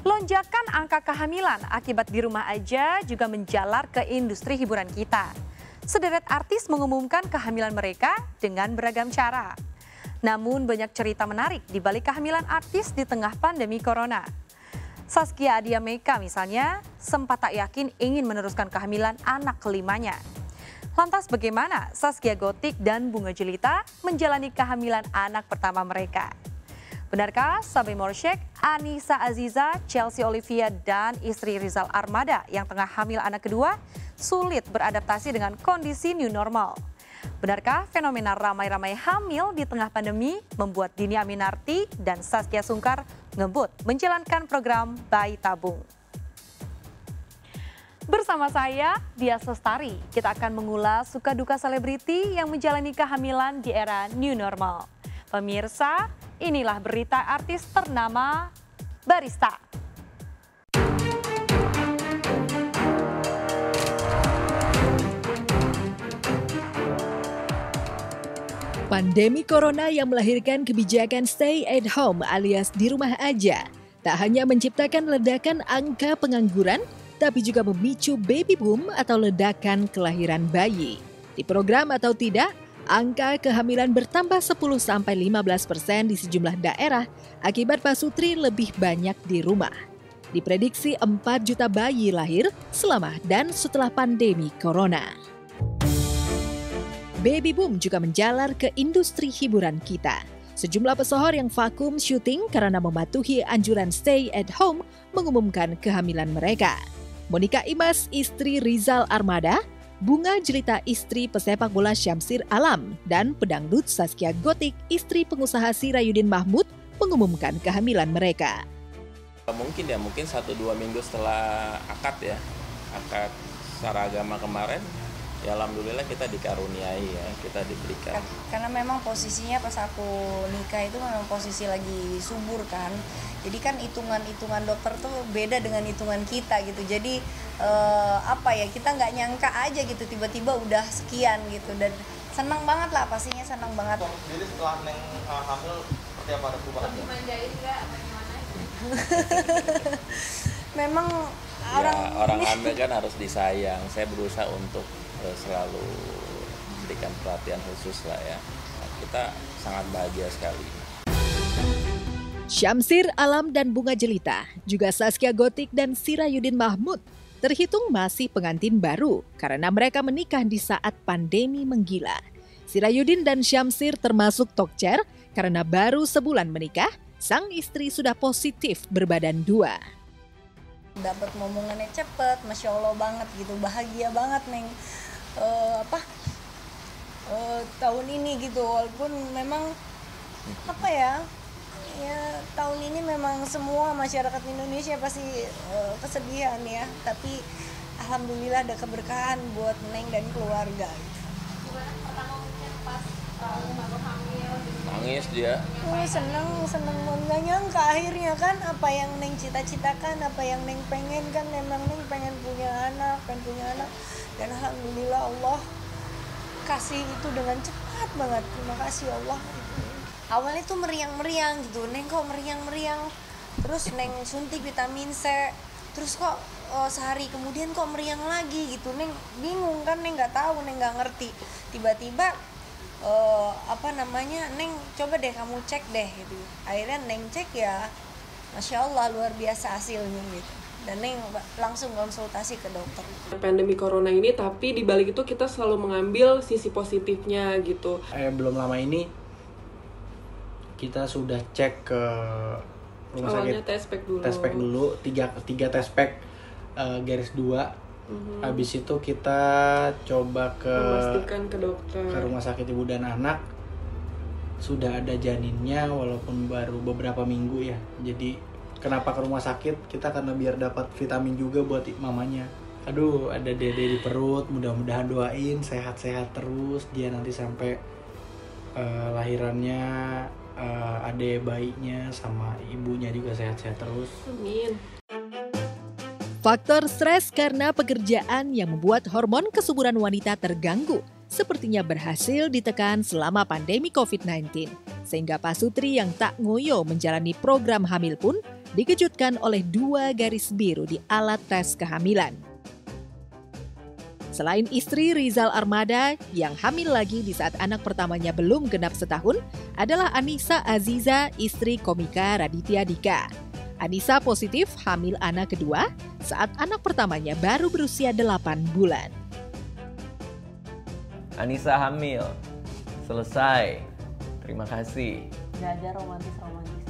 Lonjakan angka kehamilan akibat di rumah aja juga menjalar ke industri hiburan kita. Sederet artis mengumumkan kehamilan mereka dengan beragam cara. Namun banyak cerita menarik di balik kehamilan artis di tengah pandemi corona. Zaskia Adya Meka misalnya sempat tak yakin ingin meneruskan kehamilan anak kelimanya. Lantas bagaimana Zaskia Gotik dan Bunga Jelita menjalani kehamilan anak pertama mereka? Benarkah Sabi Morsyek, Anissa Aziza, Chelsea Olivia, dan istri Rizal Armada yang tengah hamil anak kedua sulit beradaptasi dengan kondisi new normal? Benarkah fenomena ramai-ramai hamil di tengah pandemi membuat Dini Aminarti dan Saskia Sungkar ngebut menjalankan program bayi tabung? Bersama saya, Dias Lestari, kita akan mengulas suka duka selebriti yang menjalani kehamilan di era new normal. Pemirsa, inilah berita artis ternama Barista. Pandemi Corona yang melahirkan kebijakan stay at home alias di rumah aja, tak hanya menciptakan ledakan angka pengangguran, tapi juga memicu baby boom atau ledakan kelahiran bayi. Di program atau tidak, angka kehamilan bertambah 10-15% di sejumlah daerah akibat pasutri lebih banyak di rumah. Diprediksi 4 juta bayi lahir selama dan setelah pandemi Corona. Baby boom juga menjalar ke industri hiburan kita. Sejumlah pesohor yang vakum syuting karena mematuhi anjuran stay at home mengumumkan kehamilan mereka. Monica Imas, istri Rizal Armada, Bunga Jelita, istri pesepak bola Syamsir Alam, dan pedangdut Zaskia Gotik, istri pengusaha Sirayudin Mahmud, mengumumkan kehamilan mereka. Mungkin 1-2 minggu setelah akad secara agama kemarin, ya alhamdulillah kita dikaruniai ya, kita diberikan. Karena memang posisinya pas aku nikah itu memang posisi lagi subur kan. Jadi kan hitungan dokter tuh beda dengan hitungan kita gitu. Jadi kita nggak nyangka aja gitu tiba-tiba udah sekian gitu, dan senang banget lah, pastinya senang banget. Jadi setelah Neng hamil seperti apa, ada perubahan? Lebih manjain nggak apa gimana? Memang orang hamil kan harus disayang. Saya berusaha untuk selalu memberikan perhatian khusus lah ya. Kita sangat bahagia sekali. Syamsir Alam dan Bunga Jelita, juga Zaskia Gotik dan Sirayudin Mahmud terhitung masih pengantin baru karena mereka menikah di saat pandemi menggila. Sirayudin dan Syamsir termasuk tokcer karena baru sebulan menikah, sang istri sudah positif berbadan 2. Dapat momongannya cepet, Masya Allah banget gitu, bahagia banget Neng. Tahun ini gitu, walaupun memang tahun ini memang semua masyarakat Indonesia pasti kesedihan ya, tapi alhamdulillah ada keberkahan buat Neng dan keluarga. Gimana pertama mungkin pas baru hamil? Nangis dia. Seneng nggak nyangka akhirnya kan apa yang Neng cita-citakan, apa yang Neng pengen kan, memang Neng pengen punya anak, dan alhamdulillah Allah kasih itu dengan cepat banget. Terima kasih Allah. Awalnya tuh meriang-meriang gitu, Neng kok meriang-meriang, terus Neng suntik vitamin C, terus kok sehari kemudian kok meriang lagi gitu. Neng bingung kan, Neng nggak tahu, Neng nggak ngerti. Tiba-tiba Neng coba deh kamu cek deh gitu. Akhirnya Neng cek ya, Masya Allah luar biasa hasilnya gitu. Dan Neng langsung konsultasi ke dokter. Pandemi corona ini, tapi di balik itu kita selalu mengambil sisi positifnya gitu. Belum lama ini kita sudah cek ke rumah sakit. Tespek dulu, 3 tespek garis 2. Habis itu kita coba memastikan ke dokter, ke rumah sakit ibu dan anak, sudah ada janinnya walaupun baru beberapa minggu ya. Jadi kenapa ke rumah sakit? Kita karena biar dapat vitamin juga buat mamanya. Aduh, ada dede di perut, mudah-mudahan doain sehat-sehat terus dia nanti sampai lahirannya, adek bayinya sama ibunya juga sehat-sehat terus. Amin. Faktor stres karena pekerjaan yang membuat hormon kesuburan wanita terganggu sepertinya berhasil ditekan selama pandemi COVID-19. Sehingga pasutri yang tak ngoyo menjalani program hamil pun dikejutkan oleh 2 garis biru di alat tes kehamilan. Selain istri Rizal Armada yang hamil lagi di saat anak pertamanya belum genap setahun, adalah Anissa Aziza, istri komika Raditya Dika. Anissa positif hamil anak kedua saat anak pertamanya baru berusia 8 bulan. Anissa hamil, selesai. Terima kasih. Gak ada romantis-romantis.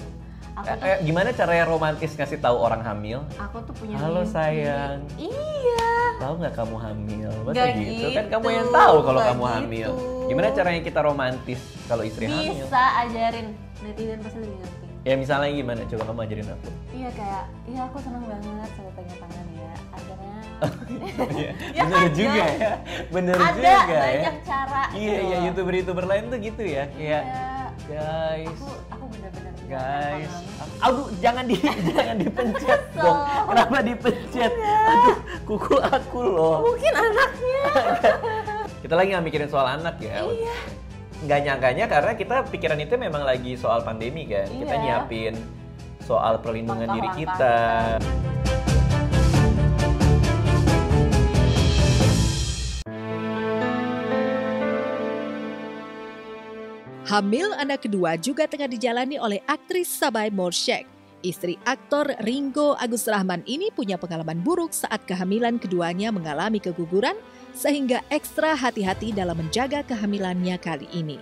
Gimana caranya romantis ngasih tahu orang hamil? Aku tuh punya Halo mimpi. sayang. Iya. Tahu nggak kamu hamil? Masa Gak gitu? Kan gitu, kamu yang tahu kalau gak kamu hamil. gitu. Gimana caranya kita romantis kalau istri hamil? Bisa ajarin. Netizen pasti lebih ngerti. Ya misalnya gimana? Coba kamu ajarin aku. Iya kayak, iya aku senang banget sama pegang tangan ya. Akhirnya. Iya, Ya bener kan, juga guys? ya. Bener Ada juga ya. banyak cara. Iya, gitu iya, loh. YouTuber lain tuh gitu ya. Kayak, Iya. guys, Aku benar-benar guys. banget. Aduh, jangan dipencet dong. Kenapa dipencet? Aduh, kuku aku loh. Mungkin anaknya. Kita lagi nggak mikirin soal anak ya. Iya. Nggak nyangkanya karena kita pikiran itu memang lagi soal pandemi kan. Kita Iya. nyiapin soal perlindungan diri Langkah-langkah kita. Hamil anak kedua juga tengah dijalani oleh aktris Sabai Morshek. Istri aktor Ringo Agus Rahman ini punya pengalaman buruk saat kehamilan keduanya mengalami keguguran sehingga ekstra hati-hati dalam menjaga kehamilannya kali ini.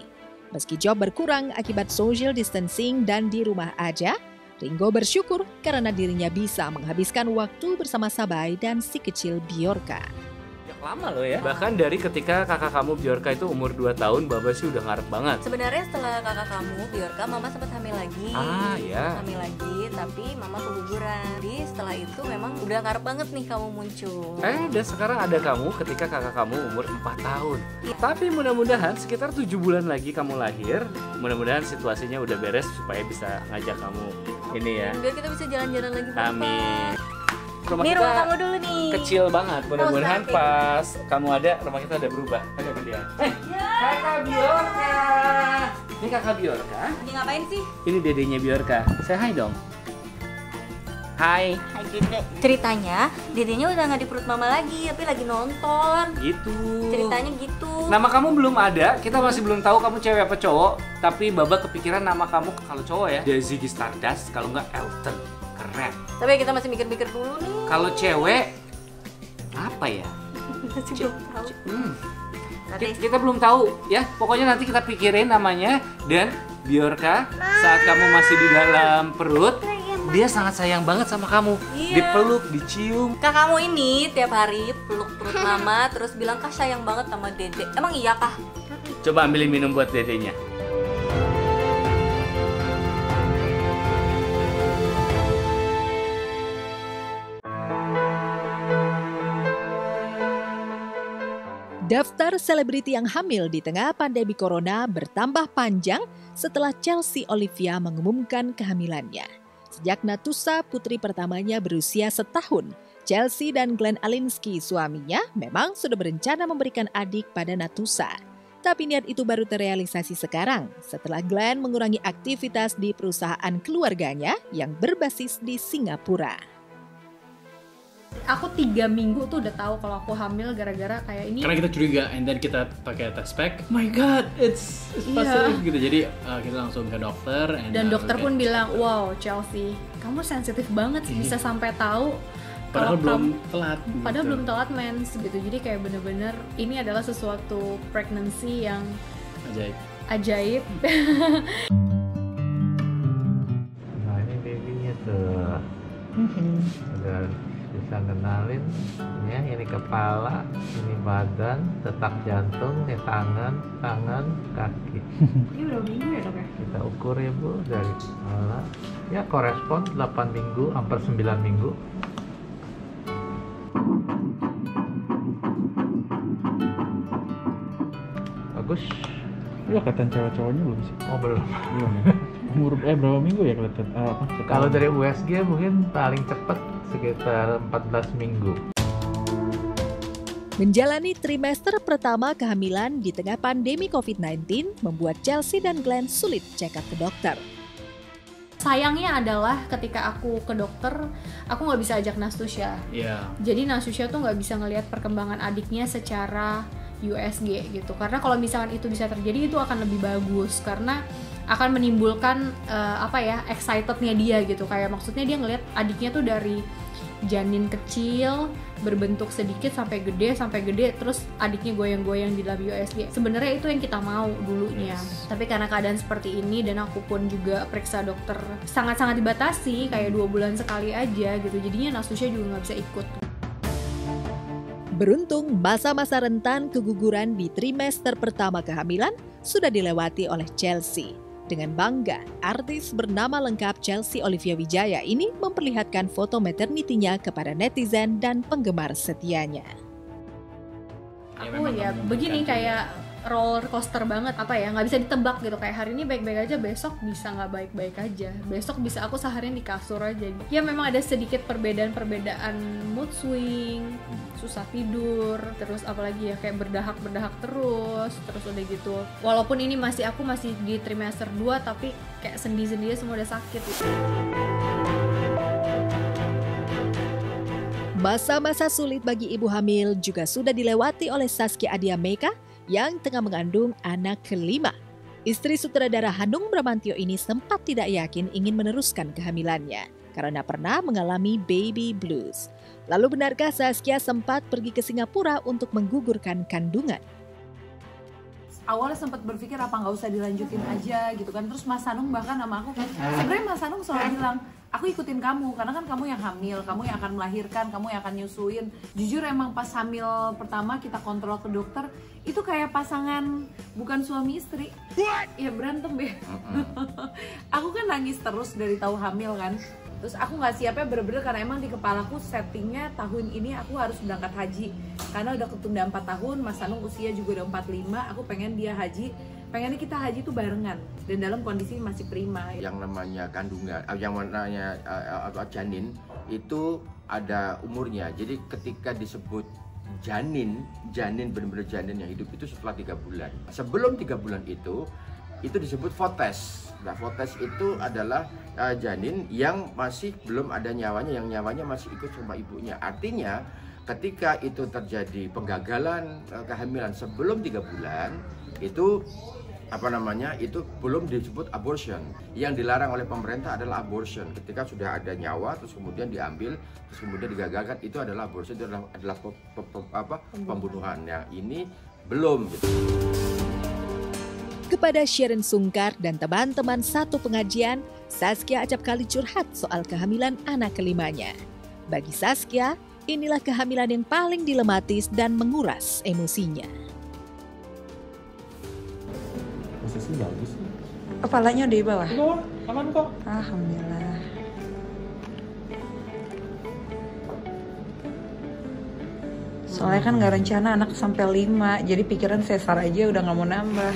Meski job berkurang akibat social distancing dan di rumah aja, Ringo bersyukur karena dirinya bisa menghabiskan waktu bersama Sabai dan si kecil Bjorka. Lama loh ya. Bahkan dari ketika kakak kamu Bjorka itu umur 2 tahun, Baba sih udah ngarep banget. Sebenarnya setelah kakak kamu Bjorka, mama sempat hamil lagi. Ah, ya. Hamil lagi, tapi mama keguguran. Jadi setelah itu memang udah ngarep banget nih kamu muncul. Dan sekarang ada kamu ketika kakak kamu umur 4 tahun. Tapi mudah-mudahan sekitar 7 bulan lagi kamu lahir. Mudah-mudahan situasinya udah beres supaya bisa ngajak kamu ini ya. Biar kita bisa jalan-jalan lagi. Amin. Rumah Ini kita rumah kamu dulu nih. kecil banget. Mudah-mudahan Nggak usah pas kamu ada, rumah kita udah berubah. Ayo dia. Kakak Bjorka. Ini kakak Bjorka. Ini ngapain sih? Ini dedenya Bjorka. Say hi dong. Hai. Hai Dede. Ceritanya, dedenya udah nggak di perut mama lagi, tapi lagi nonton. Gitu. Ceritanya gitu. Nama kamu belum ada, kita masih belum tahu kamu cewek apa cowok. Tapi Baba kepikiran nama kamu kalau cowok ya, dia Ziggy Stardust, kalau nggak Elton. Keren. Tapi kita masih mikir-mikir dulu nih. Kalau cewek apa ya? Masih belum tahu. Nanti Kita belum tahu ya. Pokoknya nanti kita pikirin namanya. Dan Bjorka saat kamu masih di dalam perut, dia sangat sayang banget sama kamu. Iya. Dipeluk, dicium. kakakmu ini tiap hari peluk perut mama terus bilang kah sayang banget sama dede. Emang iya kah? Coba ambilin minum buat dedenya. Daftar selebriti yang hamil di tengah pandemi corona bertambah panjang setelah Chelsea Olivia mengumumkan kehamilannya. Sejak Natusa putri pertamanya berusia setahun, Chelsea dan Glenn Alinsky suaminya memang sudah berencana memberikan adik pada Natusa. Tapi niat itu baru terrealisasi sekarang setelah Glenn mengurangi aktivitas di perusahaan keluarganya yang berbasis di Singapura. Aku 3 minggu tuh udah tahu kalau aku hamil gara-gara kayak ini. Karena kita curiga, and then kita pakai test pack. Oh my god, it's positive gitu. Jadi kita langsung ke dokter. Dan dokter pun bilang, wow Chelsea, kamu sensitif banget sih bisa sampai tahu. Padahal kalau belum kamu- telat. Padahal gitu. belum telat mens gitu. Jadi kayak bener-bener ini adalah sesuatu pregnancy yang Ajaib. ajaib. Nah ini babynya tuh udah bisa kenalin ya, ini kepala, ini badan, detak jantung, ini tangan, kaki. Ini udah minggu ya dok ya? Kita ukur ya Bu dari kepala. Ya korespon 8 minggu, hampir 9 minggu. Bagus. Iya kelihatan cewek-cowoknya belum sih? Oh belum. Belum ya? Umur berapa minggu ya kelihatan? Kalau dari USG mungkin paling cepat sekitar 14 minggu. Menjalani trimester pertama kehamilan di tengah pandemi COVID-19 membuat Chelsea dan Glenn sulit check up ke dokter. sayangnya adalah ketika aku ke dokter, aku nggak bisa ajak Nastusya. Jadi Nastusya tuh nggak bisa ngelihat perkembangan adiknya secara USG gitu. Karena kalau misalkan itu bisa terjadi, itu akan lebih bagus karena akan menimbulkan excitednya dia gitu. Kayak maksudnya dia ngelihat adiknya tuh dari janin kecil berbentuk sedikit sampai gede, terus adiknya goyang-goyang di dalam USG. Sebenarnya itu yang kita mau dulunya. Tapi karena keadaan seperti ini dan aku pun juga periksa dokter sangat-sangat dibatasi, kayak 2 bulan sekali aja gitu. Jadinya Nastusya juga nggak bisa ikut. Beruntung masa-masa rentan keguguran di trimester pertama kehamilan sudah dilewati oleh Chelsea. Dengan bangga, artis bernama lengkap Chelsea Olivia Wijaya ini memperlihatkan foto maternity-nya kepada netizen dan penggemar setianya. Aku ya begini kayak roller coaster banget, nggak bisa ditebak gitu. Kayak hari ini baik-baik aja, besok bisa nggak baik-baik aja, besok bisa aku seharian di kasur aja. Ya memang ada sedikit perbedaan mood swing, susah tidur, terus apalagi ya kayak berdahak terus udah gitu. Walaupun ini aku masih di trimester 2, tapi kayak sendi-sendinya semua udah sakit gitu. Masa-masa sulit bagi ibu hamil juga sudah dilewati oleh Zaskia Adia Meka yang tengah mengandung anak kelima. Istri sutradara Hanung Bramantyo ini sempat tidak yakin ingin meneruskan kehamilannya karena pernah mengalami baby blues. Lalu benarkah Zaskia sempat pergi ke Singapura untuk menggugurkan kandungan? Awalnya sempat berpikir apa nggak usah dilanjutin aja gitu kan. Terus Mas Hanung bahkan sama aku kan, sebenarnya Mas Hanung selalu bilang, aku ikutin kamu karena kan kamu yang hamil, kamu yang akan melahirkan, kamu yang akan nyusuin. Jujur emang pas hamil pertama kita kontrol ke dokter, itu kayak pasangan bukan suami istri. Ya berantem ya. Aku kan nangis terus dari tahu hamil kan. Terus aku nggak siapnya bener-bener karena emang di kepalaku settingnya tahun ini aku harus berangkat haji. Karena udah ketunda 4 tahun, Mas Hanung usia juga udah 45, aku pengen dia haji. Pengennya kita haji tuh barengan dan dalam kondisi masih prima. Yang namanya kandungan, yang namanya janin itu ada umurnya. Jadi ketika disebut janin benar-benar janin yang hidup itu setelah 3 bulan. Sebelum 3 bulan itu disebut foetus. Nah, foetus itu adalah janin yang masih belum ada nyawanya, yang nyawanya masih ikut sama ibunya. Artinya ketika itu terjadi penggagalan kehamilan sebelum 3 bulan, itu itu belum disebut abortion. Yang dilarang oleh pemerintah adalah abortion. Ketika sudah ada nyawa terus kemudian diambil, terus kemudian digagalkan, itu adalah abortion, itu adalah pembunuhan. Nah, ini belum gitu. Kepada Sharon Sungkar dan teman-teman satu pengajian, Zaskia acap kali curhat soal kehamilan anak kelimanya. Bagi Zaskia, inilah kehamilan yang paling dilematis dan menguras emosinya. Posisi bagus. Kepalanya di bawah? Di bawah, aman kok. Alhamdulillah. Soalnya kan nggak rencana anak sampai 5, jadi pikiran sesar aja udah nggak mau nambah.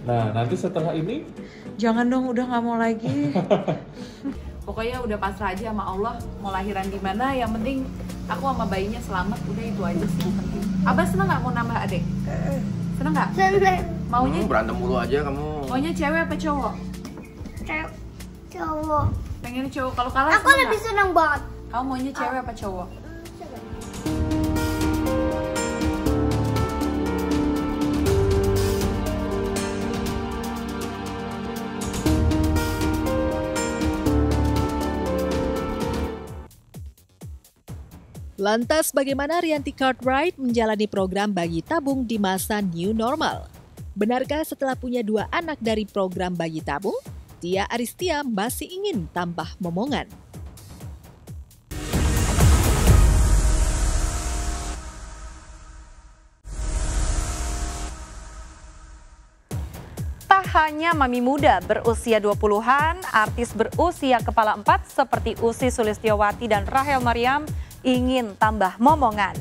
Nah, nanti setelah ini? Jangan dong, udah nggak mau lagi. Pokoknya udah pasrah aja sama Allah, mau lahiran di mana, yang penting aku sama bayinya selamat, udah itu aja sih yang penting. Abah seneng nggak mau nambah adik? Seneng nggak? Seneng. Maunya? Berantem mulu aja kamu. Maunya cewek apa cowok? Cowok. Pengennya cowok, kalau kalah aku lebih seneng banget. Kamu maunya cewek apa cowok? Lantas bagaimana Rianti Cartwright menjalani program bayi tabung di masa new normal? Benarkah setelah punya 2 anak dari program bayi tabung, Tia Aristia masih ingin tambah momongan? Tak hanya mami muda berusia 20-an, artis berusia kepala 4 seperti Ussy Sulistyowati dan Rachel Maryam ingin tambah momongan.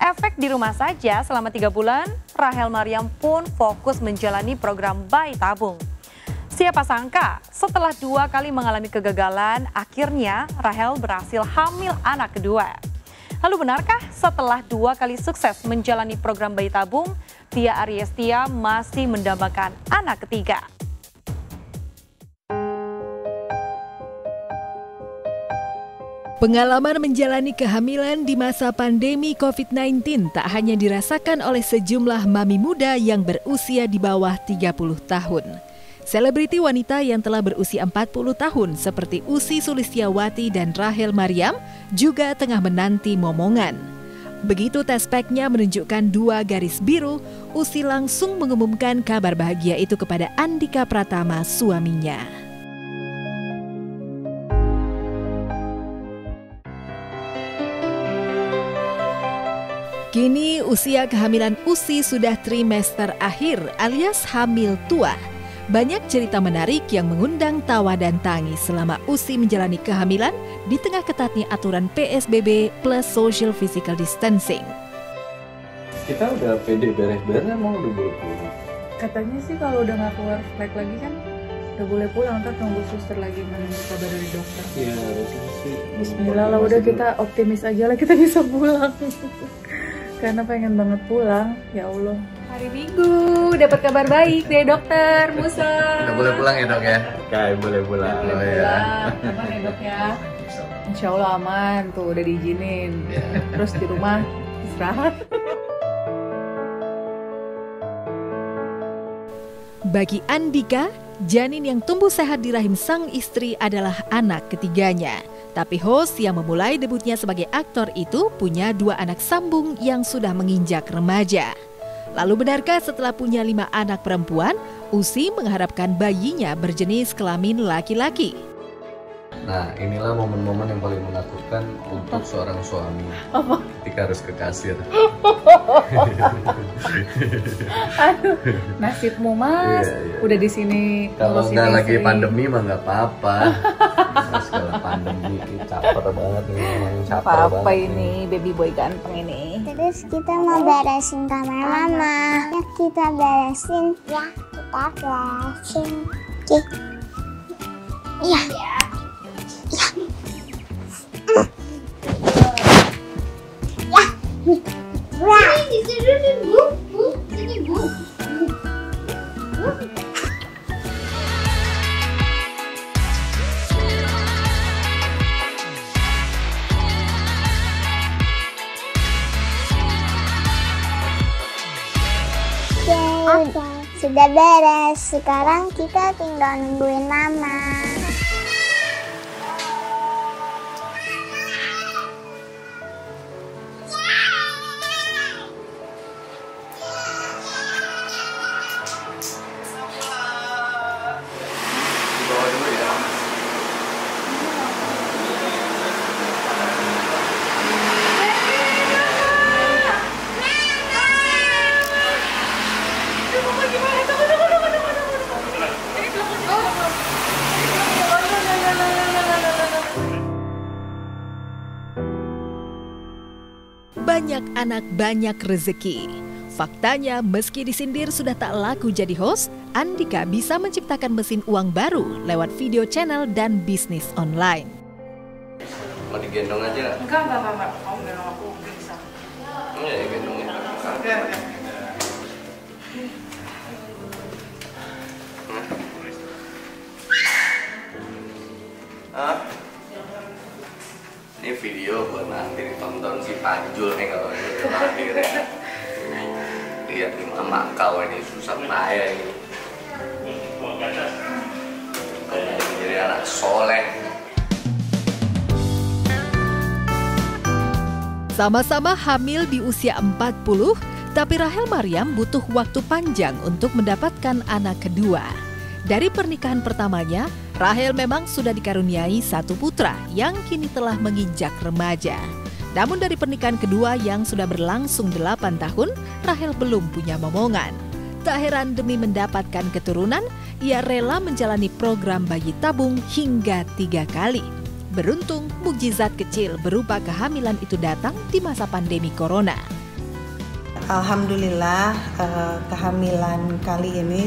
Efek di rumah saja selama 3 bulan, Rachel Maryam pun fokus menjalani program bayi tabung. Siapa sangka setelah 2 kali mengalami kegagalan, akhirnya Rachel berhasil hamil anak kedua. Lalu benarkah setelah 2 kali sukses menjalani program bayi tabung, Tia Aristia masih mendambakan anak ketiga? Pengalaman menjalani kehamilan di masa pandemi COVID-19 tak hanya dirasakan oleh sejumlah mami muda yang berusia di bawah 30 tahun. Selebriti wanita yang telah berusia 40 tahun seperti Ussy Sulistyawati dan Rachel Maryam juga tengah menanti momongan. Begitu tes packnya menunjukkan 2 garis biru, Ussy langsung mengumumkan kabar bahagia itu kepada Andika Pratama, suaminya. Kini usia kehamilan Ussy sudah trimester akhir alias hamil tua. Banyak cerita menarik yang mengundang tawa dan tangis selama Ussy menjalani kehamilan di tengah ketatnya aturan PSBB plus social physical distancing. Kita udah pede beres-beres emang udah boleh pulang. Katanya sih kalau udah nggak keluar flek lagi kan udah boleh pulang, ntar tunggu suster lagi menunggu kabar dari dokter. Iya harusnya sih. Bismillah lah, udah kita optimis aja lah kita bisa pulang. Karena pengen banget pulang, ya Allah. Hari Minggu dapat kabar baik dari dokter Musa. Udah boleh pulang ya dok ya? Kayak boleh pulang. Boleh pulang, aman ya dok ya? Insya Allah aman, tuh udah diizinin. Terus di rumah istirahat. Bagi Andika, janin yang tumbuh sehat di rahim sang istri adalah anak ketiganya. Tapi host yang memulai debutnya sebagai aktor itu punya 2 anak sambung yang sudah menginjak remaja. Lalu benarkah setelah punya 5 anak perempuan, Ussy mengharapkan bayinya berjenis kelamin laki-laki? Nah, inilah momen-momen yang paling menakutkan untuk seorang suami. Apa? Ketika harus ke kasir. Aduh, nasibmu mas, udah di sini. Kalau nggak lagi pandemi mah nggak apa-apa. Segala pandemi caper banget nih, caper banget. Apa ini, baby boy ganteng ini? Terus kita mau beresin kamar mama. Ya kita beresin. Ya kita beresin. Oke. Iya. Sudah beres, sekarang kita tinggal nungguin mama. Banyak anak, banyak rezeki. Faktanya, meski disindir sudah tak laku jadi host, Andika bisa menciptakan mesin uang baru lewat video channel dan bisnis online. Mau digendong aja? Enggak. Kamu gendong aku bisa. Iya, gendongin. Oke. Ini video buat nanti ditonton si Panjul nih kalau itu lahir ya. Lihat nih mama kau ini susah payah ini. Jadi anak soleh. Sama-sama hamil di usia 40, tapi Rachel Maryam butuh waktu panjang untuk mendapatkan anak kedua. Dari pernikahan pertamanya, Rachel memang sudah dikaruniai 1 putra yang kini telah menginjak remaja. Namun dari pernikahan kedua yang sudah berlangsung 8 tahun, Rachel belum punya momongan. Tak heran demi mendapatkan keturunan, ia rela menjalani program bayi tabung hingga 3 kali. Beruntung, mukjizat kecil berupa kehamilan itu datang di masa pandemi corona. Alhamdulillah, kehamilan kali ini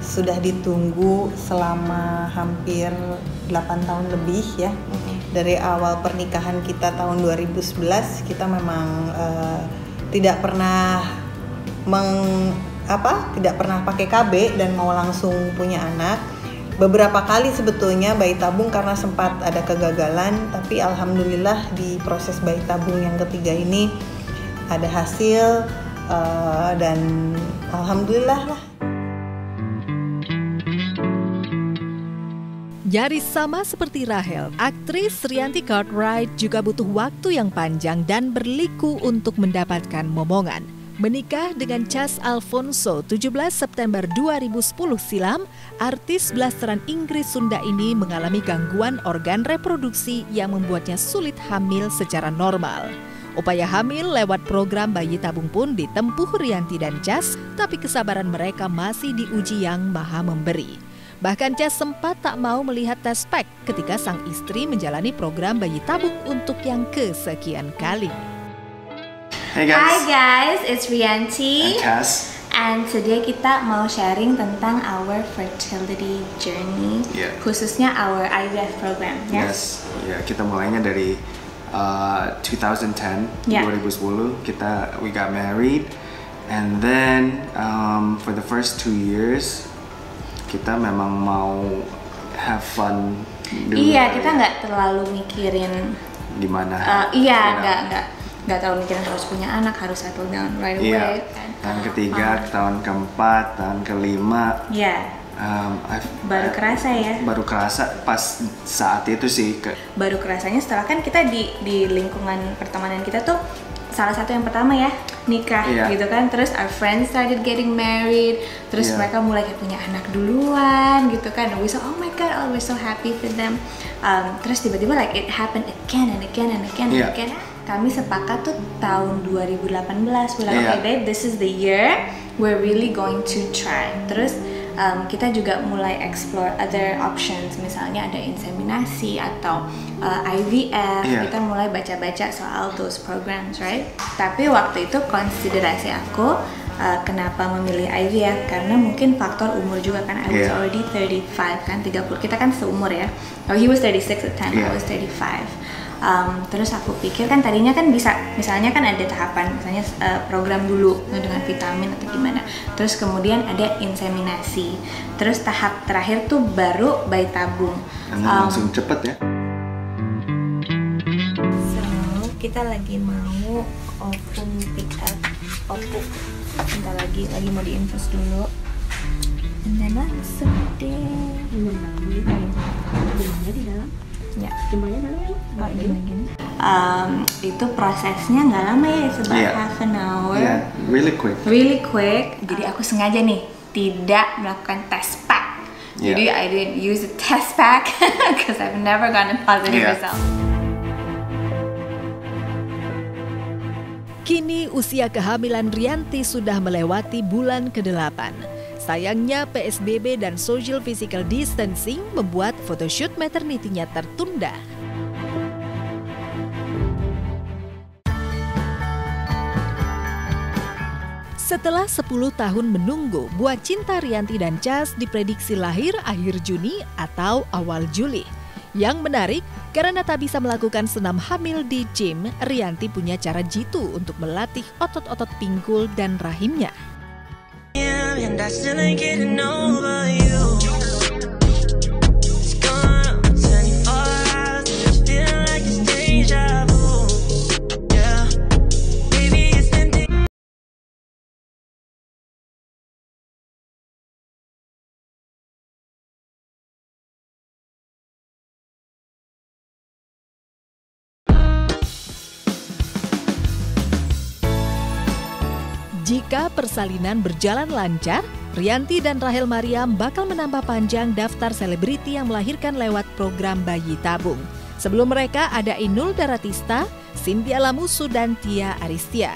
sudah ditunggu selama hampir 8 tahun lebih ya. Dari awal pernikahan kita tahun 2011 kita memang tidak pernah tidak pernah pakai KB dan mau langsung punya anak. beberapa kali sebetulnya bayi tabung karena sempat ada kegagalan, tapi alhamdulillah di proses bayi tabung yang ketiga ini ada hasil dan alhamdulillah lah. Nyaris sama seperti Rahel, aktris Rianti Cartwright juga butuh waktu yang panjang dan berliku untuk mendapatkan momongan. Menikah dengan Chas Alfonso 17 September 2010 silam, artis blasteran Inggris Sunda ini mengalami gangguan organ reproduksi yang membuatnya sulit hamil secara normal. Upaya hamil lewat program bayi tabung pun ditempuh Rianti dan Chas, tapi kesabaran mereka masih diuji Yang Maha Memberi. Bahkan Chas sempat tak mau melihat test pack ketika sang istri menjalani program bayi tabung untuk yang kesekian kali. Hey guys. Hi guys, it's Rianti. And Chas. And today kita mau sharing tentang our fertility journey, khususnya our IVF program. Yes, kita mulainya dari 2010, 2010 we got married, and then for the first 2 years kita memang mau have fun dulu. Iya, kita nggak terlalu mikirin gimana. Nggak terlalu mikirin harus punya anak, harus settle down right away. Tahun ketiga, tahun keempat, tahun kelima. Baru kerasa ya. Baru kerasa pas saat itu sih. Baru kerasanya setelah kan kita di lingkungan pertemanan kita tuh salah satu yang pertama ya nikah gitu kan, terus our friends started getting married, terus mereka mulai kayak punya anak duluan gitu kan, and we so oh my god, we're so happy for them. Terus tiba-tiba like it happened again and again and again and again. Kami sepakat tuh tahun 2018 bilang okay babe, this is the year we're really going to try. Terus kita juga mulai explore other options, misalnya ada inseminasi atau IVF. Kita mulai baca-baca soal those programs, right? Tapi waktu itu konsiderasi aku kenapa memilih IVF, karena mungkin faktor umur juga kan. I was already 35 kan, 30. Kita kan seumur ya. Oh, he was 36 at the time, I was 35. Terus aku pikir kan tadinya kan bisa, misalnya kan ada tahapan, misalnya program dulu dengan vitamin atau gimana, terus kemudian ada inseminasi, terus tahap terakhir tuh baru bayi tabung. Langsung cepet ya. So kita lagi mau ovum pick up, ovum bentar lagi mau diinfus dulu, dan langsung deh. Di dalam. Ya, jumlahnya dalam gini. Itu prosesnya nggak lama ya, about half an hour. Really quick. Really quick. Jadi aku sengaja nih tidak melakukan test pack. Jadi I didn't use the test pack because I've never gotten a positive result. Kini usia kehamilan Rianti sudah melewati bulan ke-8. Sayangnya PSBB dan social physical distancing membuat photoshoot maternity-nya tertunda. Setelah 10 tahun menunggu, buah cinta Rianti dan Chas diprediksi lahir akhir Juni atau awal Juli. Yang menarik, karena tak bisa melakukan senam hamil di gym, Rianti punya cara jitu untuk melatih otot-otot pinggul dan rahimnya. And I still ain't getting over you. It's gone 24 hours and it's feeling like it's deja vu. Yeah, baby it's been. Jika persalinan berjalan lancar, Rianti dan Rahel Mariam bakal menambah panjang daftar selebriti yang melahirkan lewat program bayi tabung. Sebelum mereka ada Inul Daratista, Cynthia Lamusu, dan Tia Aristia.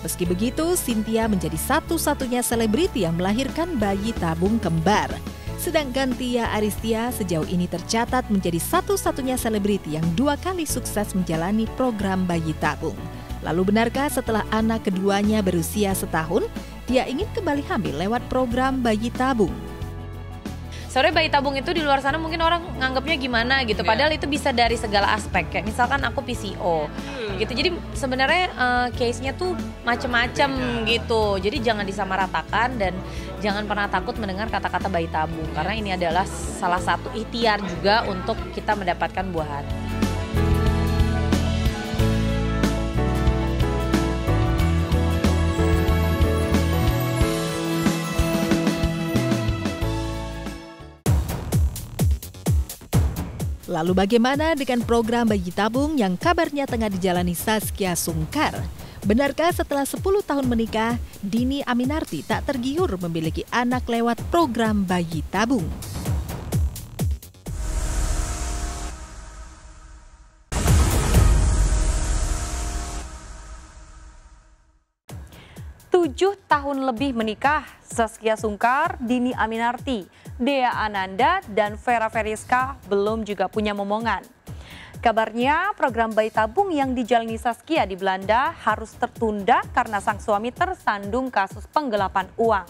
Meski begitu, Cynthia menjadi satu-satunya selebriti yang melahirkan bayi tabung kembar. Sedangkan Tia Aristia sejauh ini tercatat menjadi satu-satunya selebriti yang 2 kali sukses menjalani program bayi tabung. Lalu benarkah setelah anak keduanya berusia setahun, dia ingin kembali hamil lewat program bayi tabung? Sebenarnya bayi tabung itu di luar sana mungkin orang nganggapnya gimana gitu. Padahal itu bisa dari segala aspek. Kayak misalkan aku PCO gitu. Jadi sebenarnya case-nya tuh macem-macem gitu. Jadi jangan disamaratakan dan jangan pernah takut mendengar kata-kata bayi tabung. Karena ini adalah salah satu ikhtiar juga untuk kita mendapatkan buah hati. Lalu bagaimana dengan program bayi tabung yang kabarnya tengah dijalani Saskia Sungkar? Benarkah setelah 10 tahun menikah, Dini Aminarti tak tergiur memiliki anak lewat program bayi tabung? Tujuh tahun lebih menikah, Saskia Sungkar, Dini Aminarti, Dea Ananda, dan Vera Veriska belum juga punya momongan. Kabarnya program bayi tabung yang dijalani Saskia di Belanda harus tertunda karena sang suami tersandung kasus penggelapan uang.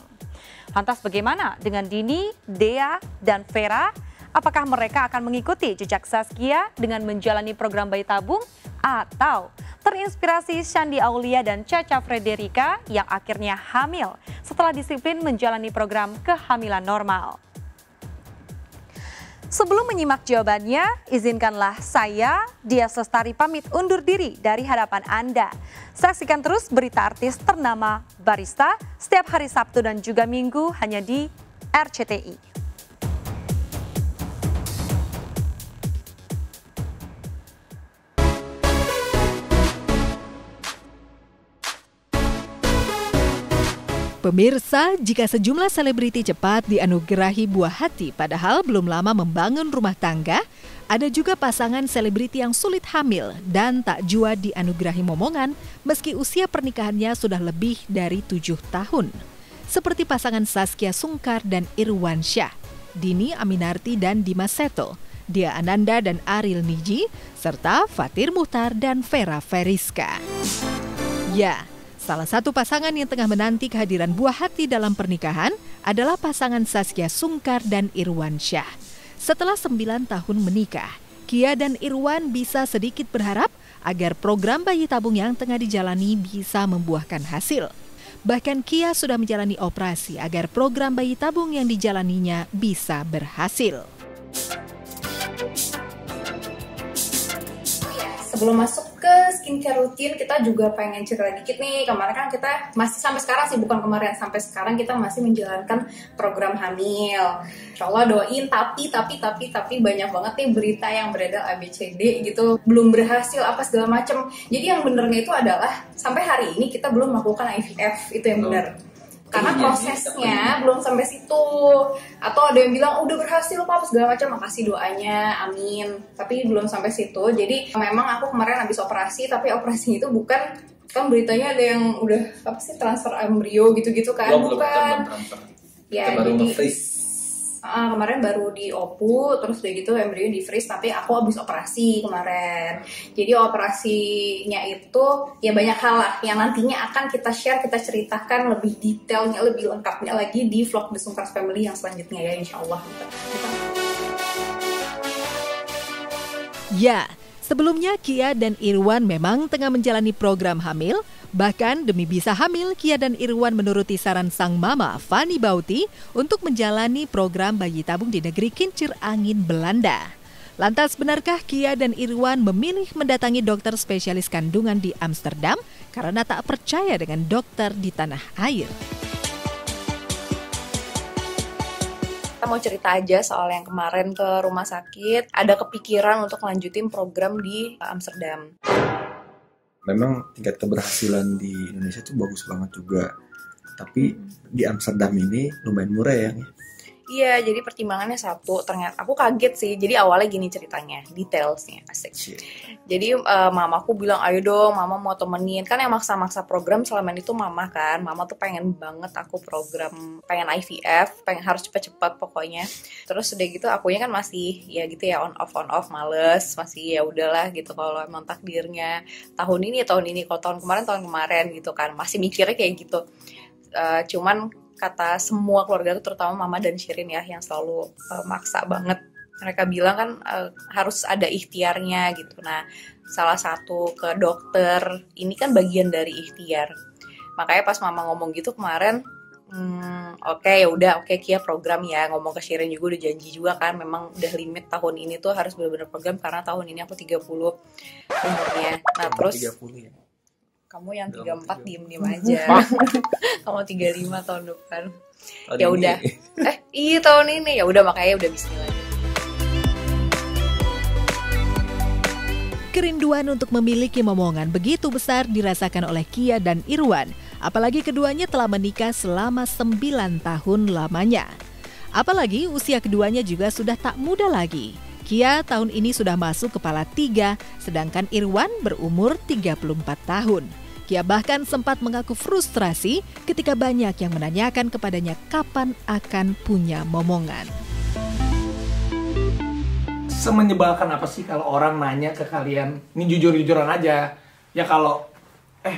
Lantas bagaimana dengan Dini, Dea, dan Vera? Apakah mereka akan mengikuti jejak Saskia dengan menjalani program bayi tabung? Atau terinspirasi Shandy Aulia dan Caca Frederika yang akhirnya hamil setelah disiplin menjalani program kehamilan normal? Sebelum menyimak jawabannya, izinkanlah saya, Dia Sestari, pamit undur diri dari hadapan Anda. Saksikan terus berita artis ternama Barista setiap hari Sabtu dan juga Minggu hanya di RCTI. Pemirsa, jika sejumlah selebriti cepat dianugerahi buah hati padahal belum lama membangun rumah tangga, ada juga pasangan selebriti yang sulit hamil dan tak jua dianugerahi momongan meski usia pernikahannya sudah lebih dari 7 tahun. Seperti pasangan Saskia Sungkar dan Irwan Syah, Dini Aminarti dan Dimas Seto, Dea Ananda dan Ariel Niji, serta Fatir Muchtar dan Vera Veriska. Ya, salah satu pasangan yang tengah menanti kehadiran buah hati dalam pernikahan adalah pasangan Saskia Sungkar dan Irwan Syah. Setelah 9 tahun menikah, Kia dan Irwan bisa sedikit berharap agar program bayi tabung yang tengah dijalani bisa membuahkan hasil. Bahkan Kia sudah menjalani operasi agar program bayi tabung yang dijalaninya bisa berhasil. Sebelum masuk ke skincare rutin, kita juga pengen cerita dikit nih. Kemarin kan kita masih sampai sekarang sih, bukan kemarin, sampai sekarang kita masih menjalankan program hamil. Insya Allah doain, tapi banyak banget nih berita yang beredar ABCD gitu, belum berhasil apa segala macem. Jadi yang benernya itu adalah sampai hari ini kita belum melakukan IVF, itu yang benar. Karena prosesnya belum sampai situ. Atau ada yang bilang udah berhasil apa segala macam, makasih doanya, amin. Tapi belum sampai situ. Jadi memang aku kemarin habis operasi, tapi operasi itu bukan, kan beritanya ada yang udah apa sih, transfer embrio gitu-gitu kan. Bukan. Ya, baru jadi kemarin baru di OPU, terus udah gitu embrio di freeze, tapi aku habis operasi kemarin. Jadi operasinya itu ya banyak hal lah yang nantinya akan kita share, kita ceritakan lebih detailnya, lebih lengkapnya lagi di vlog The Sungkar Family yang selanjutnya ya, insya Allah. Ya, sebelumnya Kia dan Irwan memang tengah menjalani program hamil. Bahkan demi bisa hamil, Kia dan Irwan menuruti saran sang mama, Fanny Bauti, untuk menjalani program bayi tabung di negeri kincir angin Belanda. Lantas benarkah Kia dan Irwan memilih mendatangi dokter spesialis kandungan di Amsterdam karena tak percaya dengan dokter di tanah air? Kita mau cerita aja soal yang kemarin ke rumah sakit, ada kepikiran untuk lanjutin program di Amsterdam. Memang tingkat keberhasilan di Indonesia tuh bagus banget juga. Tapi di Amsterdam ini lumayan murah ya. Iya, jadi pertimbangannya satu, ternyata aku kaget sih. Jadi awalnya gini ceritanya, detailsnya, asik. Jadi mamaku bilang, ayo dong, mama mau temenin. Kan yang maksa-maksa program selama itu mama kan. Mama tuh pengen banget aku program, pengen IVF, pengen harus cepet-cepet pokoknya. Terus udah gitu akunya kan masih ya gitu ya on off, males. Masih ya udahlah gitu kalau emang takdirnya tahun ini, kalau tahun kemarin gitu kan. Masih mikirnya kayak gitu. Cuman kata semua keluarga itu, terutama Mama dan Shirin ya, yang selalu maksa banget. Mereka bilang kan harus ada ikhtiarnya gitu. Nah, salah satu ke dokter, ini kan bagian dari ikhtiar. Makanya pas Mama ngomong gitu kemarin, oke, Kia program ya. Ngomong ke Shirin juga udah janji juga kan, memang udah limit tahun ini tuh harus benar-benar program, karena tahun ini aku 30 umurnya. Nah, terus 30 ya. Kamu yang 34 diem aja. Kamu 35 tahun depan. Ya udah. Iya tahun ini. Ya udah, makanya udah bismillah. Kerinduan untuk memiliki momongan begitu besar dirasakan oleh Kia dan Irwan. Apalagi keduanya telah menikah selama 9 tahun lamanya. Apalagi usia keduanya juga sudah tak muda lagi. Kia tahun ini sudah masuk kepala 3, sedangkan Irwan berumur 34 tahun. Kia bahkan sempat mengaku frustrasi ketika banyak yang menanyakan kepadanya kapan akan punya momongan. Semenyebalkan apa sih kalau orang nanya ke kalian? Ini jujur-jujuran aja. Ya kalau,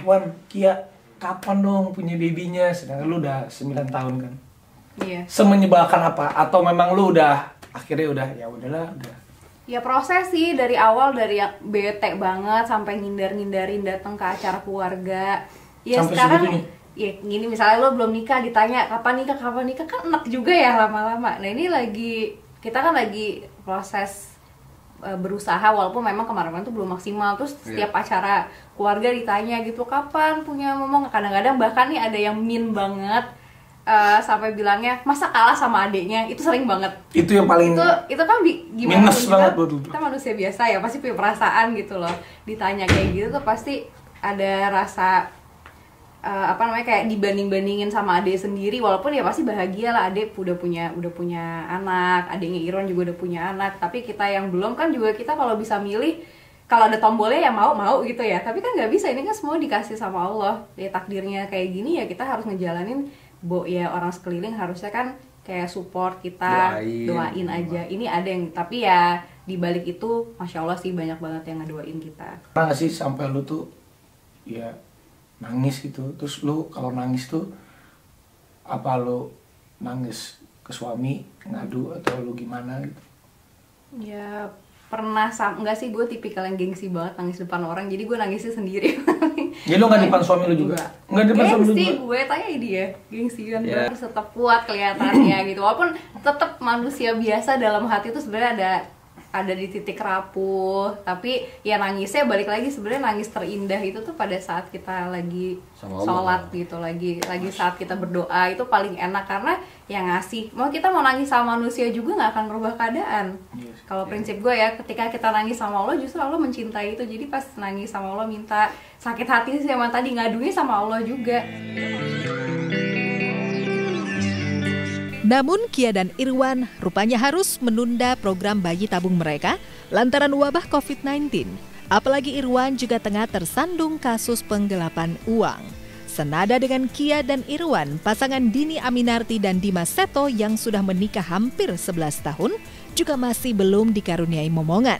Wan, Kia, kapan dong punya babynya? Sedangkan lu udah 9 tahun kan. Iya. Semenyebalkan apa? Atau memang lu udah, akhirnya udah, ya udahlah, udah. Ya proses sih, dari awal dari yang bete banget sampai ngindar-ngindarin datang ke acara keluarga. Ya sampai sekarang segitunya. Ya gini, misalnya lo belum nikah ditanya kapan nikah kan enak juga ya lama-lama. Nah ini kita kan lagi proses berusaha, walaupun memang kemarin-kemarin tuh belum maksimal. Terus setiap acara keluarga ditanya gitu kapan punya momong. Kadang-kadang bahkan nih ada yang mean banget. Sampai bilangnya masa kalah sama adeknya, itu sering banget. Itu yang paling itu kan gimana minus banget buat kita manusia biasa ya, pasti punya perasaan gitu loh. Ditanya kayak gitu tuh pasti ada rasa kayak dibanding-bandingin sama adek sendiri, walaupun ya pasti bahagia lah, adek udah punya anak, adeknya Irwan juga udah punya anak, tapi kita yang belum kan juga kita kalau bisa milih, kalau ada tombolnya ya mau gitu ya, tapi kan nggak bisa, ini kan semua dikasih sama Allah, ya takdirnya kayak gini ya kita harus ngejalanin. Ya orang sekeliling harusnya kan kayak support kita, doain aja. Ini ada yang, tapi ya di balik itu Masya Allah sih banyak banget yang ngedoain kita. Pernah gak sih sampai lu tuh ya nangis gitu, terus lu kalau nangis tuh apa lu nangis ke suami ngadu atau lu gimana gitu? Ya pernah, enggak sih, gue tipikal yang gengsi banget nangis depan orang, jadi gue nangisnya sendiri. Jadi lu gak depan suami lu juga? Enggak depan suami lu juga? Gengsi gue, tanya dia, gengsi kan harus tetap kuat kelihatannya gitu, walaupun tetap manusia biasa dalam hati itu sebenarnya ada di titik rapuh, tapi ya nangisnya balik lagi, sebenarnya nangis terindah itu tuh pada saat kita lagi sholat gitu, lagi saat kita berdoa, itu paling enak karena yang ngasih. Kita mau nangis sama manusia juga nggak akan merubah keadaan. Kalau prinsip gue ya, ketika kita nangis sama Allah justru Allah mencintai itu, jadi pas nangis sama Allah minta sakit hati sih sama tadi, ngadunya sama Allah juga. Namun Kia dan Irwan rupanya harus menunda program bayi tabung mereka lantaran wabah COVID-19. Apalagi Irwan juga tengah tersandung kasus penggelapan uang. Senada dengan Kia dan Irwan, pasangan Dini Aminarti dan Dimas Seto yang sudah menikah hampir 11 tahun juga masih belum dikaruniai momongan.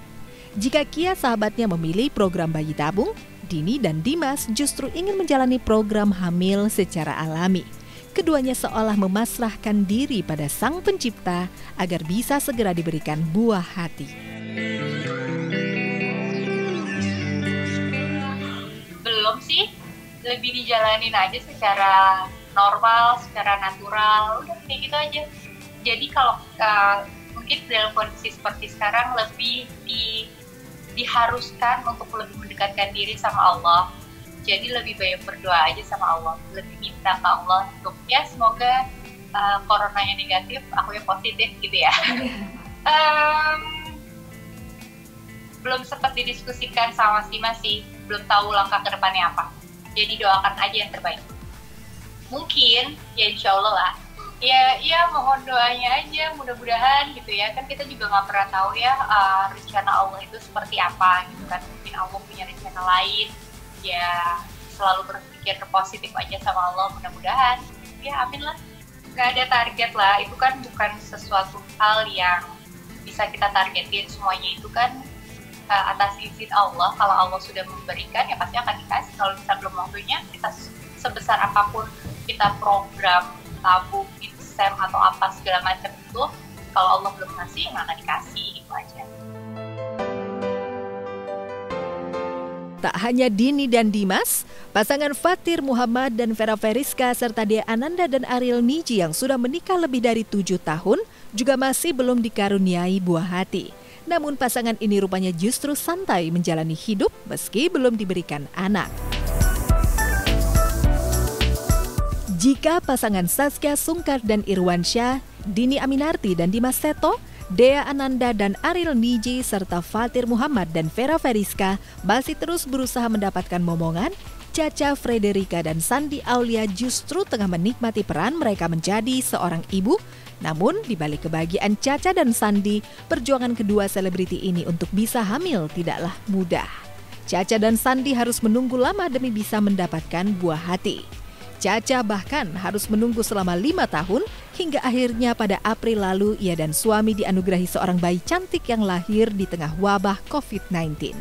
Jika Kia sahabatnya memilih program bayi tabung, Dini dan Dimas justru ingin menjalani program hamil secara alami. Keduanya seolah memasrahkan diri pada Sang Pencipta agar bisa segera diberikan buah hati. Belum sih, lebih dijalanin aja secara normal, secara natural, udah kayak gitu aja. Jadi kalau mungkin dalam kondisi seperti sekarang lebih diharuskan untuk lebih mendekatkan diri sama Allah. Jadi lebih banyak berdoa aja sama Allah, lebih minta ke Allah untuk ya semoga coronanya negatif, aku yang positif gitu ya. Belum sempat didiskusikan sama si masih, belum tahu langkah ke depannya apa. Jadi doakan aja yang terbaik. Mungkin ya insya Allah lah. Ya mohon doanya aja, mudah-mudahan gitu ya. Kan kita juga nggak pernah tahu ya rencana Allah itu seperti apa gitu kan. Mungkin Allah punya rencana lain. Ya selalu berpikir positif aja sama Allah, mudah-mudahan ya amin lah. Gak ada target lah, itu kan bukan sesuatu hal yang bisa kita targetin, semuanya itu kan atas izin Allah. Kalau Allah sudah memberikan ya pasti akan dikasih. Kalau kita belum waktunya, kita sebesar apapun kita program tabung, insem atau apa segala macam itu, kalau Allah belum ngasih, nggak akan dikasih, gitu aja. Tak hanya Dini dan Dimas, pasangan Fatir Muhammad dan Vera Veriska serta Dea Ananda dan Ariel Niji yang sudah menikah lebih dari 7 tahun juga masih belum dikaruniai buah hati. Namun pasangan ini rupanya justru santai menjalani hidup meski belum diberikan anak. Jika pasangan Saskia Sungkar dan Irwansyah, Dini Aminarti dan Dimas Seto, Dea Ananda dan Ariel Niji serta Fatir Muhammad dan Vera Veriska masih terus berusaha mendapatkan momongan, Caca Frederika dan Sandi Aulia justru tengah menikmati peran mereka menjadi seorang ibu. Namun di balik kebahagiaan Caca dan Sandi, perjuangan kedua selebriti ini untuk bisa hamil tidaklah mudah. Caca dan Sandi harus menunggu lama demi bisa mendapatkan buah hati. Caca bahkan harus menunggu selama 5 tahun hingga akhirnya pada April lalu ia dan suami dianugerahi seorang bayi cantik yang lahir di tengah wabah COVID-19.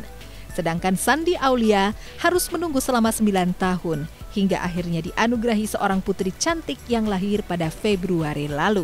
Sedangkan Sandi Aulia harus menunggu selama 9 tahun hingga akhirnya dianugerahi seorang putri cantik yang lahir pada Februari lalu.